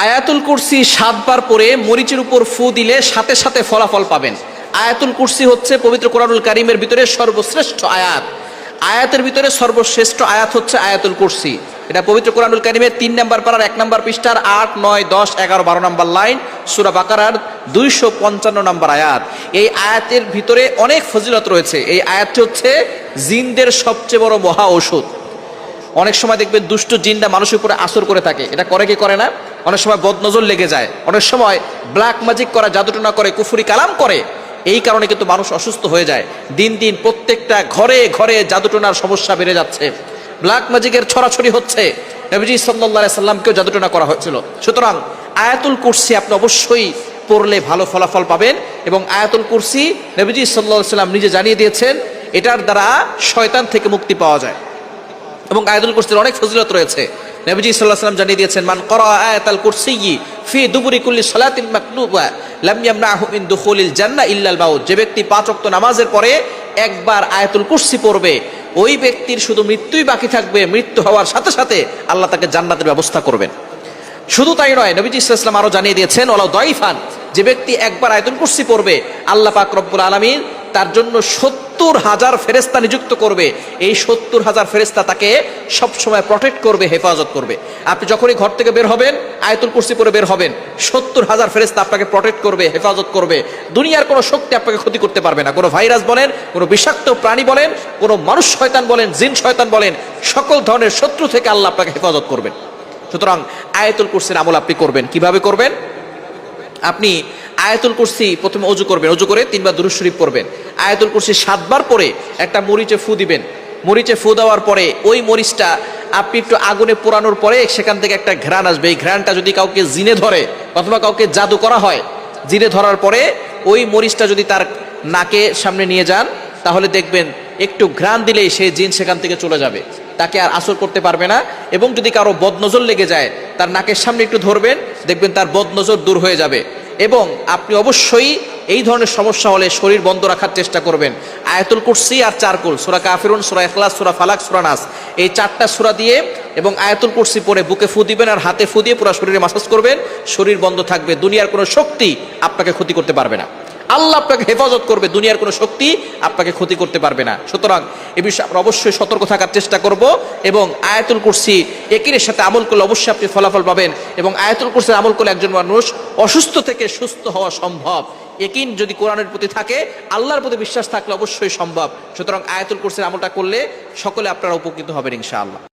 আয়াতুল কুরসি 7 বার পরে মরিচের উপর ফু দিলে সাথে সাথে ফলাফল পাবেন। আয়াতুল কুরসি হচ্ছে পবিত্র কোরআনুল কারীমের ভিতরে সর্বশ্রেষ্ঠ আয়াত। আয়াতের ভিতরে সর্বশ্রেষ্ঠ আয়াত হচ্ছে আয়াতুল কুরসি। এটা পবিত্র কোরআনুল কারীমের 3 নম্বর পারার 1 নম্বর পৃষ্ঠার 8, 9, 10, 11, 12 নম্বর লাইন, সূরা বাকারার 255 নম্বর আয়াত। এই আয়াতের ভিতরে অনেক ফজিলত রয়েছে। এই আয়াতটি হচ্ছে জিনদের সবচেয়ে বড় মহা ঔষধ। অনেক সময় দেখবেন দুষ্ট জিনরা মানুষের উপরে আসর করে থাকে। এটা করে কি করে না? অনেক সময় বদনজর লেগে যায়, অনেক সময় ব্ল্যাক ম্যাজিক করা, জাদুটনা করে, কুফরি কালাম করে। এই কারণে কিন্তু মানুষ অসুস্থ হয়ে যায়। দিন দিন প্রত্যেকটা ঘরে ঘরে জাদুটনার সমস্যা বেড়ে যাচ্ছে, ব্ল্যাক ম্যাজিকের ছড়াছড়ি হচ্ছে। নবীজি সাল্লাল্লাহু আলাইহি সাল্লামকেও জাদুটনা করা হয়েছিল। সুতরাং আয়াতুল কুরসি আপনি অবশ্যই পড়লে ভালো ফলাফল পাবেন। এবং আয়াতুল কুরসি নবীজি সাল্লাল্লাহু আলাইহি সাল্লাম নিজে জানিয়ে দিয়েছেন, এটার দ্বারা শয়তান থেকে মুক্তি পাওয়া যায়। এবং আয়াতুল কুরসির অনেক ফজিলত রয়েছে। নবীজি সাল্লাল্লাহু আলাইহি ওয়াসাল্লাম জানিয়ে দিয়েছেন, মান ক্বারা আয়াতাল কুরসিয়্যি ফি দুবুরি কুল্লি সালাতিন মাকতুবা লাম ইয়ামনাহু মিন দুখুলিল জান্নাহ ইল্লাল মাউত। যে ব্যক্তি 5 ওয়াক্ত নামাজের পরে একবার আয়াতুল কুরসি পড়বে, ওই ব্যক্তির শুধু মৃত্যুই বাকি থাকবে। মৃত্যু হওয়ার সাথে সাথে আল্লাহ তাকে জান্নাতের ব্যবস্থা করবেন। শুধু তাই নয়, নবীজি সাল্লাল্লাহু আলাইহি ওয়াসাল্লাম আরো জানিয়ে দিয়েছেন, ওয়ালাউ দাইফান, যে ব্যক্তি একবার আয়াতুল কুরসি পড়বে, আল্লাহ পাক রব্বুল আলামিন তার জন্য 70,000 ফেরেশতা নিযুক্ত করবে। এই 70,000 ফেরেশতা তাকে সব সময় প্রটেক্ট করবে, হেফাজত করবে। আপনি যখনই ঘর থেকে বের হবেন, আয়াতুল কুরসি পড়ে বের হবেন, 70,000 ফেরেশতা আপনাকে প্রটেক্ট করবে, হেফাজত করবে। দুনিয়ার কোনো শক্তি আপনাকে ক্ষতি করতে পারবে না। কোনো ভাইরাস বলেন, কোনো বিষাক্ত প্রাণী বলেন, কোনো মানুষ শয়তান বলেন, জিন শয়তান বলেন, সকল ধরনের শত্রু থেকে আল্লাহ আপনাকে হেফাজত করবেন। সুতরাং আয়াতুল কুরসির আমল আপনি করবেন। কিভাবে করবেন? আপনি আয়াতুল কুরসি প্রথমে ওযু করবেন, ওযু করে 3 বার দুরূদ শরীফ পড়বেন। আয়াতুল কুরসি 7 বার পরে একটা মরিচে ফু দিবেন। মরিচে ফু দেওয়ার পরে ওই মরিচটা আপনি একটু আগুনে পোড়ানোর পরে সেখান থেকে একটা ঘ্রাণ আসবে। এই ঘ্রাণটা যদি কাউকে জিনে ধরে অথবা কাউকে জাদু করা হয়, জিনে ধরার পরে ওই মরিচটা যদি তার নাকের সামনে নিয়ে যান, তাহলে দেখবেন একটু ঘ্রাণ দিলেই সেই জিন সেখান থেকে চলে যাবে, তাকে আর আসর করতে পারবে না। এবং যদি কারো বদনজর লেগে যায়, তার নাকের সামনে একটু ধরবেন, দেখবেন তার বদনজর দূর হয়ে যাবে। এবং আপনি অবশ্যই এই ধরনের সমস্যা হলে শরীর বন্ধ রাখার চেষ্টা করবেন। আয়াতুল কুরসি আর 4 কুল, সূরা কাফিরুন, সূরা ইখলাস, সূরা ফালাক, সূরা নাস, এই 4টা সূরা দিয়ে এবং আয়াতুল কুরসি পড়ে বুকে ফু দিবেন আর হাতে ফু দিয়ে পুরো শরীরে মাসাজ করবেন। শরীর বন্ধ থাকবে, দুনিয়ার কোনো শক্তি আপনাকে ক্ষতি করতে পারবে না। আল্লাহ আপনাকে হেফাজত করবে, দুনিয়ার কোনো শক্তি আপনাকে ক্ষতি করতে পারবে না। সুতরাং এ বিষয়ে আমরা অবশ্যই সতর্ক থাকার চেষ্টা করব। এবং আয়াতুল কুরসি একিনের সাথে আমল করলে অবশ্যই আপনি ফলাফল পাবেন। এবং আয়াতুল কুরসির আমল করলে একজন মানুষ অসুস্থ থেকে সুস্থ হওয়া সম্ভব। একিন যদি কোরআনের প্রতি থাকে, আল্লাহর প্রতি বিশ্বাস থাকলে অবশ্যই সম্ভব। সুতরাং আয়াতুল কুরসির আমলটা করলে সকলে আপনারা উপকৃত হবেন ইনশাআল্লাহ।